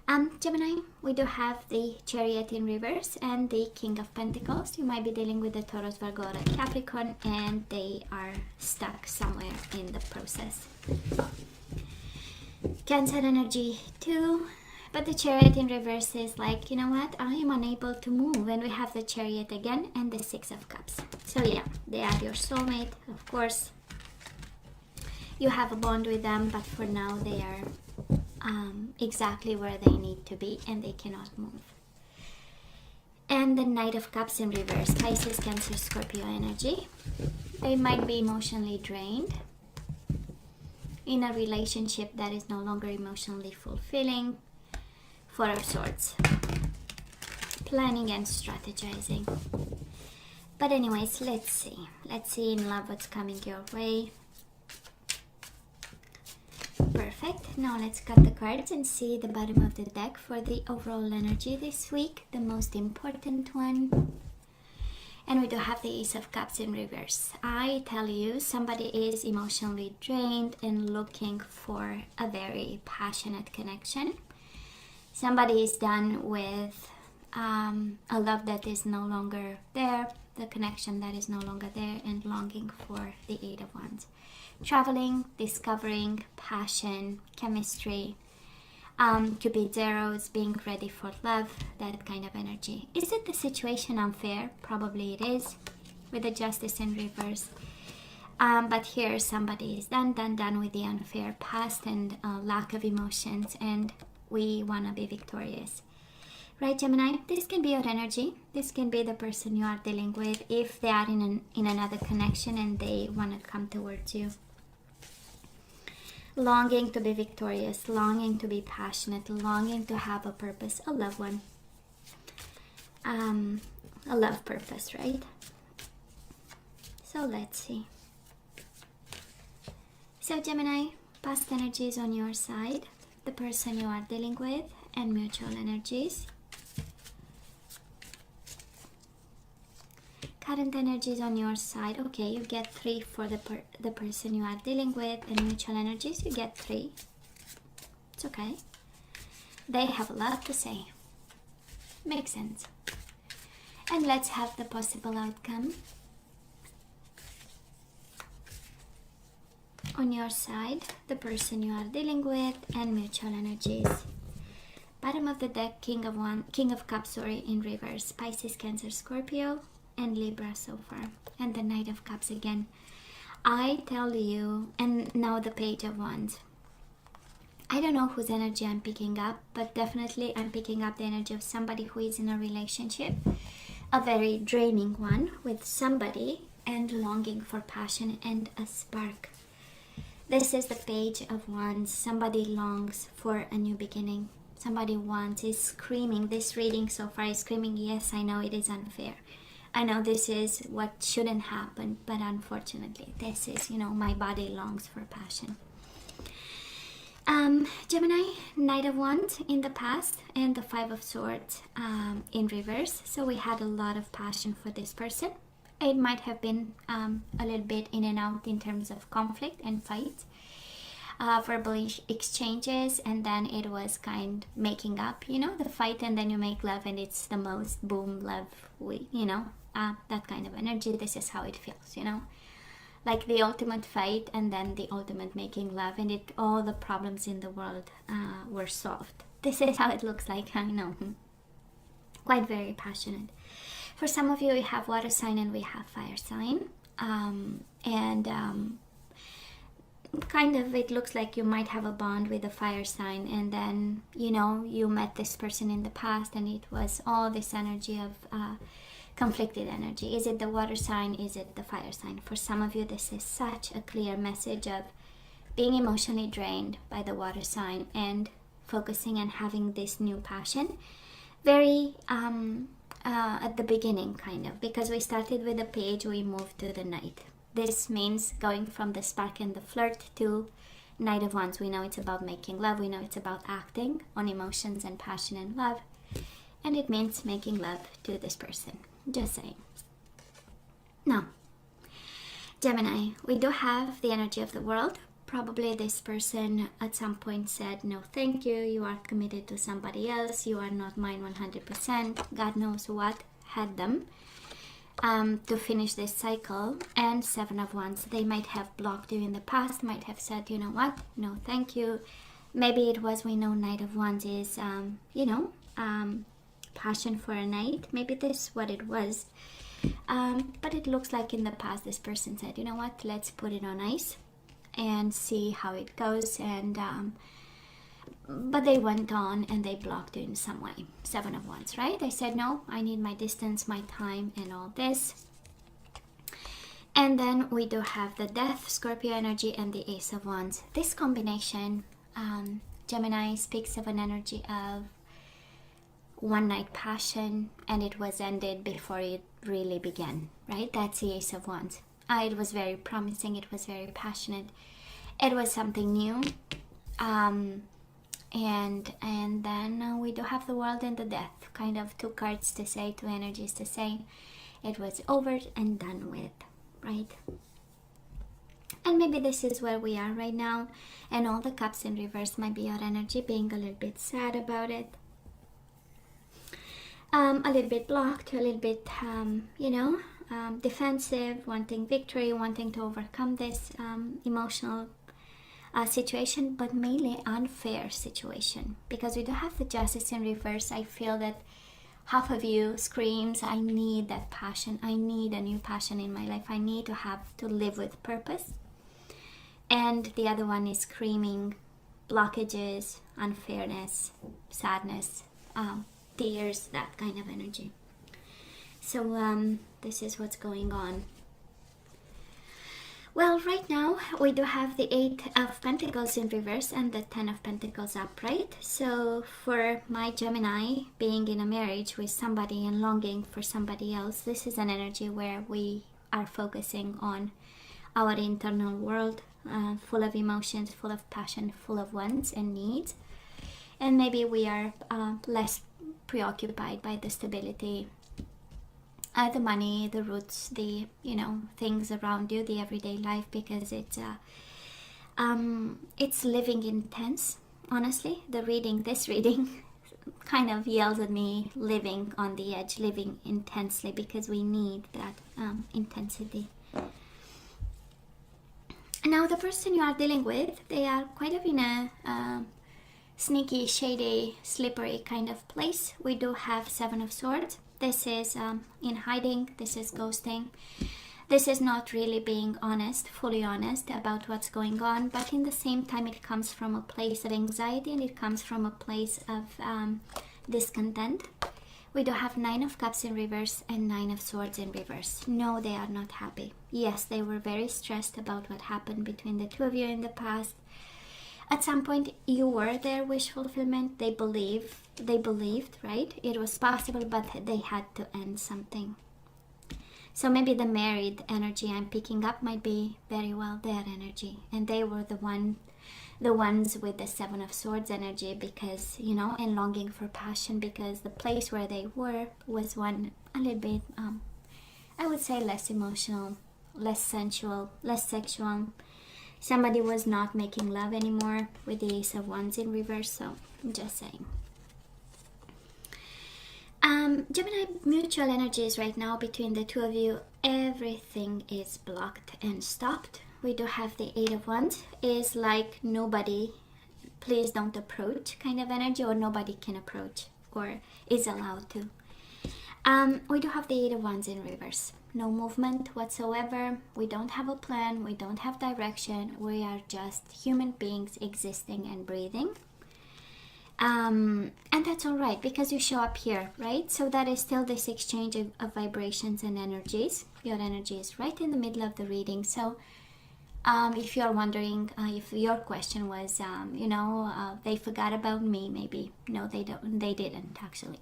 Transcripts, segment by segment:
Gemini, we do have the Chariot in reverse and the King of Pentacles. You might be dealing with the Taurus, Virgo, or Capricorn, and they are stuck somewhere in the process. Cancer energy too, but the Chariot in reverse is like, you know what, I am unable to move, and we have the Chariot again and the Six of Cups. So yeah, they are your soulmate, of course. You have a bond with them, but for now they are exactly where they need to be and they cannot move. And the Knight of Cups in reverse, Pisces, Cancer, Scorpio energy. They might be emotionally drained in a relationship that is no longer emotionally fulfilling. Four of Swords, planning and strategizing. But anyways, let's see in love what's coming your way. Perfect. Now let's cut the cards and see the bottom of the deck for the overall energy this week, the most important one. And we do have the Ace of Cups in reverse. I tell you, somebody is emotionally drained and looking for a very passionate connection. Somebody is done with a love that is no longer there, the connection that is no longer there, and longing for the Eight of Wands. Traveling, discovering, passion, chemistry, Cupid's arrows, being ready for love, that kind of energy. Is it the situation unfair? Probably it is, with the Justice in reverse. But here somebody is done with the unfair past and lack of emotions, and we want to be victorious. Right, Gemini? This can be your energy. This can be the person you are dealing with if they are in another connection and they want to come towards you. Longing to be victorious, longing to be passionate, longing to have a purpose, a loved one. A love purpose, right? So let's see. So Gemini, past energies on your side, the person you are dealing with, and mutual energies. Current energies on your side. Okay, you get 3 for the person you are dealing with, and mutual energies, you get 3. It's okay. They have a lot to say. Makes sense. And let's have the possible outcome. On your side, the person you are dealing with, and mutual energies. Bottom of the deck, King of Cups, in reverse. Pisces, Cancer, Scorpio, and Libra so far. And the Knight of Cups again. I tell you, and now the Page of Wands. I don't know whose energy I'm picking up, but definitely I'm picking up the energy of somebody who is in a relationship, a very draining one with somebody, and longing for passion and a spark. This is the Page of Wands. Somebody longs for a new beginning. Somebody wants, is screaming. This reading so far is screaming, yes, I know it is unfair. I know this is what shouldn't happen, but unfortunately, this is, my body longs for passion. Gemini, Knight of Wands in the past, and the Five of Swords in reverse. So we had a lot of passion for this person. It might have been a little bit in and out in terms of conflict and fights, verbal exchanges, and then it was kind of making up, the fight, and then you make love, and it's the most boom love, that kind of energy. This is how it feels, like the ultimate fight and then the ultimate making love, and all the problems in the world were solved. This is how it looks like. I know, quite very passionate. For some of you, we have water sign and we have fire sign, kind of it looks like you might have a bond with a fire sign, and then you met this person in the past, and it was all this energy of conflicted energy. Is it the water sign? Is it the fire sign? For some of you, this is such a clear message of being emotionally drained by the water sign and focusing on having this new passion. Very at the beginning, kind of, because we started with the Page, we moved to the Knight. This means going from the spark and the flirt to Knight of Wands. We know it's about making love. We know it's about acting on emotions and passion and love. And it means making love to this person. Just saying. Now, Gemini, we do have the energy of the world, Probably this person at some point said, no thank you, you are committed to somebody else, you are not mine 100%. God knows what had them to finish this cycle. And Seven of Wands, they might have blocked you in the past, might have said, you know what, no thank you. Maybe it was, we know Knight of Wands is, passion for a knight. Maybe this is what it was. But it looks like in the past this person said, you know what, let's put it on ice and see how it goes. And but they went on and they blocked you in some way. Seven of Wands, right? They said, no, I need my distance, my time, and all this. And then we do have the Death, Scorpio energy, and the Ace of Wands. This combination, Gemini, speaks of an energy of one night passion, and it was ended before it really began, right? That's the Ace of Wands. It was very promising, it was very passionate, it was something new. And then we do have the World and the Death, kind of two cards to say, two energies to say it was over and done with, right? And maybe this is where we are right now, and all the Cups in reverse might be your energy, being a little bit sad about it, a little bit blocked, a little bit defensive, wanting victory, wanting to overcome this emotional situation, but mainly unfair situation, because we do have the Justice in reverse. I feel that half of you screams, I need that passion, I need a new passion in my life, I need to have to live with purpose. And the other one is screaming blockages, unfairness, sadness, tears, that kind of energy. So this is what's going on. Well, right now we do have the Eight of Pentacles in reverse and the Ten of Pentacles upright. So for my Gemini, being in a marriage with somebody and longing for somebody else, this is an energy where we are focusing on our internal world, full of emotions, full of passion, full of wants and needs. And maybe we are less preoccupied by the stability, the money, the roots, the things around you, the everyday life, because it's living intense. Honestly, this reading kind of yells at me, living on the edge, living intensely, because we need that intensity. Now the person you are dealing with, they are quite in a sneaky, shady, slippery kind of place. We do have Seven of Swords. This is in hiding, this is ghosting, this is not really being honest, fully honest about what's going on, but in the same time it comes from a place of anxiety, and it comes from a place of discontent. We do have Nine of Cups in reverse and Nine of Swords in reverse. No, they are not happy. Yes, they were very stressed about what happened between the two of you in the past. At some point you were their wish fulfillment. They believed, right? It was possible, but they had to end something. So maybe the married energy I'm picking up might be very well their energy, and they were the ones with the Seven of Swords energy, because and longing for passion, because the place where they were was one a little bit I would say less emotional, less sensual, less sexual. Somebody was not making love anymore with the Ace of Wands in reverse. So I'm just saying. Gemini, mutual energies right now between the two of you, everything is blocked and stopped. We do have the Eight of Wands, is like nobody, please don't approach kind of energy, or nobody can approach or is allowed to. We do have the Eight of Wands in reverse. No movement whatsoever. We don't have a plan. We don't have direction. We are just human beings existing and breathing. And that's all right, because you show up here, right? So that is still this exchange of vibrations and energies. Your energy is right in the middle of the reading. So if you're wondering, if your question was, they forgot about me, maybe. No, they don't. They didn't, actually.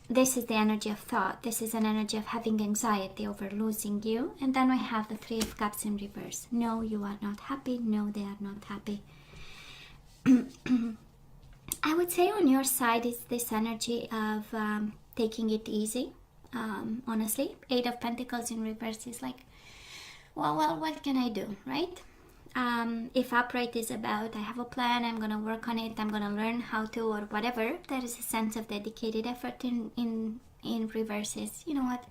This is the energy of thought. This is an energy of having anxiety over losing you. And then we have the Three of Cups in reverse. No, you are not happy. No, they are not happy. I would say on your side is this energy of taking it easy. Honestly, Eight of Pentacles in reverse is like, well, what can I do, right? If upright is about I have a plan, I'm gonna work on it, I'm gonna learn how to, or whatever, there is a sense of dedicated effort. In reverse is, you know what,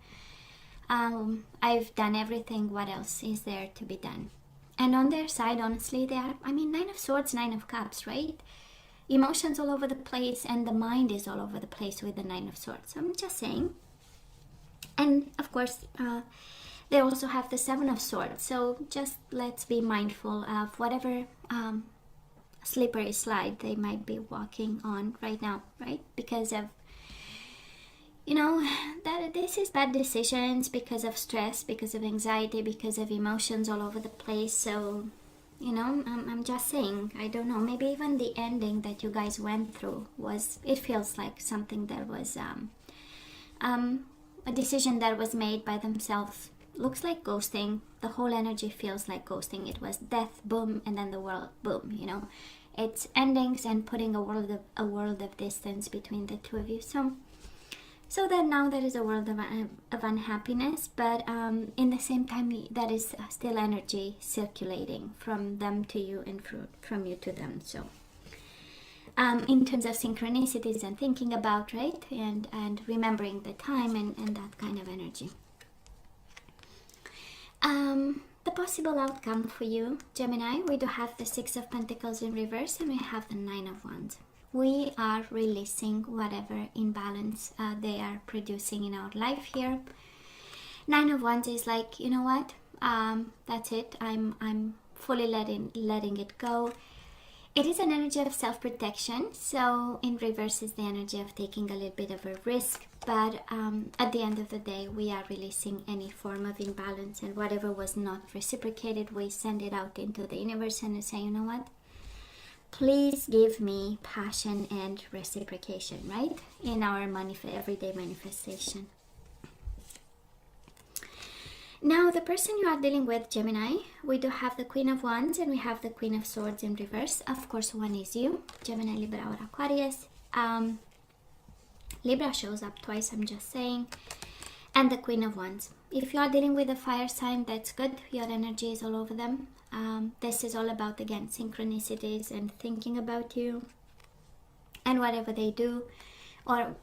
I've done everything, what else is there to be done? And on their side, honestly, they are, I mean, 9 of Swords, 9 of Cups, right? Emotions all over the place, and the mind is all over the place with the 9 of Swords. I'm just saying. And of course, they also have the 7 of Swords. So just let's be mindful of whatever slippery slide they might be walking on right now, right? Because of, you know, that this is bad decisions, because of stress, because of anxiety, because of emotions all over the place. So, you know, I'm just saying, I don't know, maybe even the ending that you guys went through was, it feels like something that was a decision that was made by themselves. Looks like ghosting. The whole energy feels like ghosting. It was death, boom, and then the world, boom, you know. It's endings and putting a world of distance between the two of you. So that now there is a world of unhappiness, but in the same time, that is still energy circulating from them to you and from you to them. So in terms of synchronicities and thinking about, right, and remembering the time and that kind of energy. The possible outcome for you, Gemini, we do have the 6 of Pentacles in reverse, and we have the 9 of Wands. We are releasing whatever imbalance they are producing in our life here. 9 of Wands is like, you know what, that's it, I'm fully letting it go. It is an energy of self-protection, so in reverse is the energy of taking a little bit of a risk, but at the end of the day, we are releasing any form of imbalance, and whatever was not reciprocated, we send it out into the universe and we say, you know what, please give me passion and reciprocation, right, in our everyday manifestation. Now, the person you are dealing with, Gemini, we do have the Queen of Wands and we have the Queen of Swords in reverse. Of course, one is you, Gemini, Libra, or Aquarius. Libra shows up twice, I'm just saying. And the Queen of Wands. If you are dealing with a fire sign, that's good. Your energy is all over them. This is all about, again, synchronicities and thinking about you. And whatever they do, or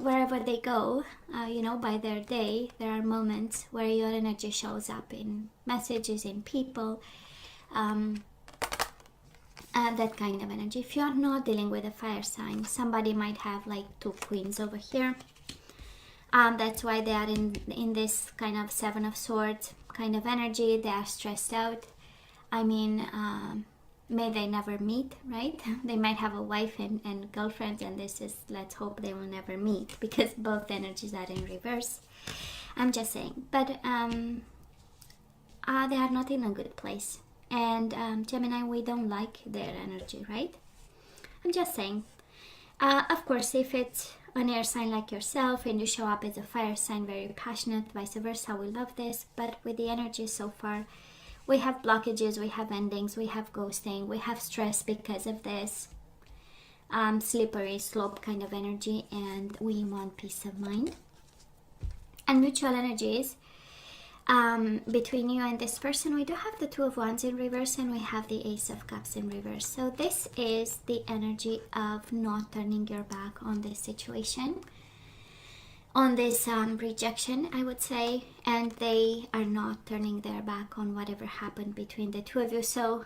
wherever they go, you know, by their day, there are moments where your energy shows up in messages, in people, and that kind of energy. If you're not dealing with a fire sign, somebody might have like 2 queens over here. That's why they are in this kind of 7 of Swords kind of energy. They are stressed out. I mean, may they never meet, right? They might have a wife and girlfriends, and this is, let's hope they will never meet, because both energies are in reverse. I'm just saying. But they are not in a good place. And Gemini, we don't like their energy, right? I'm just saying. Of course, if it's an air sign like yourself and you show up as a fire sign, very passionate, vice versa, we love this. But with the energy so far, we have blockages, we have endings, we have ghosting, we have stress because of this slippery slope kind of energy, and we want peace of mind. And mutual energies between you and this person, we do have the 2 of Wands in reverse and we have the Ace of Cups in reverse. So this is the energy of not turning your back on this situation, on this rejection, I would say, and they are not turning their back on whatever happened between the 2 of you. So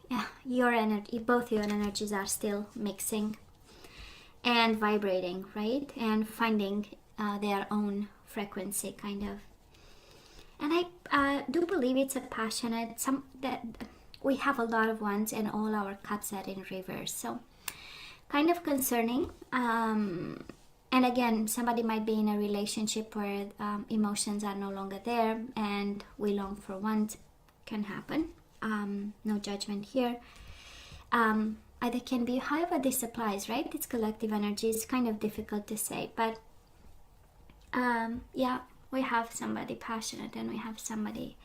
yeah, your energy, both your energies are still mixing and vibrating, right, and finding their own frequency, kind of. And I do believe it's a passionate, that we have a lot of Wands and all our cups are in reverse, so kind of concerning. And again, somebody might be in a relationship where emotions are no longer there and we long for one. Can happen. No judgment here. Either can be, however this applies, right? It's collective energy. It's kind of difficult to say. But yeah, we have somebody passionate and we have somebody...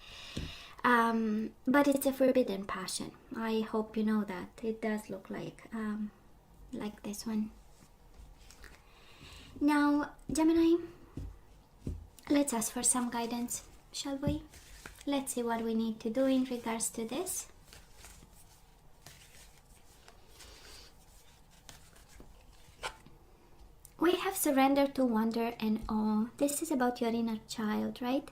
but it's a forbidden passion. I hope you know that. It does look like this one. Now, Gemini, let's ask for some guidance, shall we? Let's see what we need to do in regards to this. surrender to wonder and awe. This is about your inner child, right?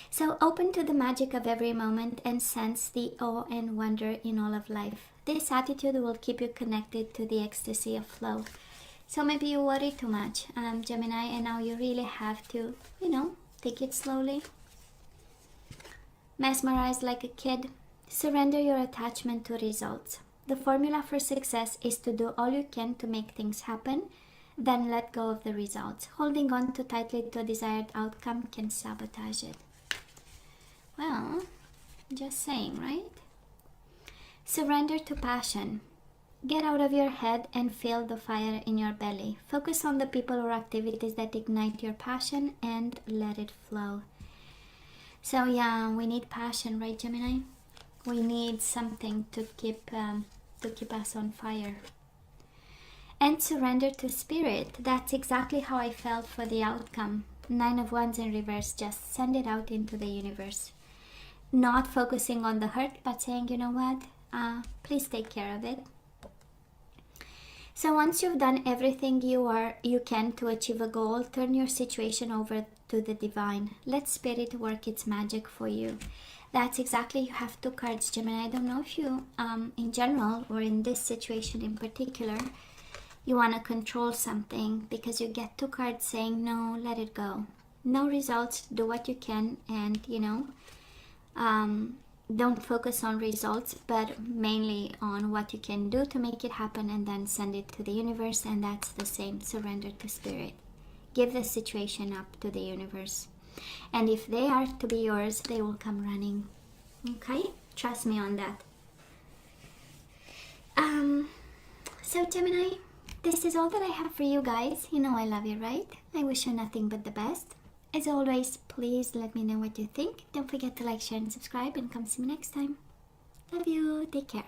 So open to the magic of every moment and sense the awe and wonder in all of life. This attitude will keep you connected to the ecstasy of flow. So maybe you worry too much, Gemini, and now you really have to, take it slowly. Mesmerize like a kid. Surrender your attachment to results. The formula for success is to do all you can to make things happen, then let go of the results. Holding on too tightly to a desired outcome can sabotage it. Well, just saying, right? Surrender to passion. Get out of your head and feel the fire in your belly. Focus on the people or activities that ignite your passion and let it flow. So yeah, we need passion, right, Gemini? We need something to keep us on fire. And surrender to spirit. That's exactly how I felt for the outcome. 9 of Wands in reverse. Just send it out into the universe. Not focusing on the hurt, but saying, you know what, please take care of it. So once you've done everything you can to achieve a goal, turn your situation over to the divine. Let spirit work its magic for you. That's exactly, you have 2 cards, Gemini. I don't know if you, in general, or in this situation in particular, you want to control something, because you get 2 cards saying, no, let it go. No results, do what you can, and, don't focus on results, but mainly on what you can do to make it happen, and then send it to the universe. And that's the same, surrender to spirit. Give the situation up to the universe, and if they are to be yours, they will come running. Okay, trust me on that. So Gemini, this is all that I have for you guys. You know I love you, right? I wish you nothing but the best. As always, please let me know what you think. Don't forget to like, share, and subscribe, and come see me next time. Love you. Take care.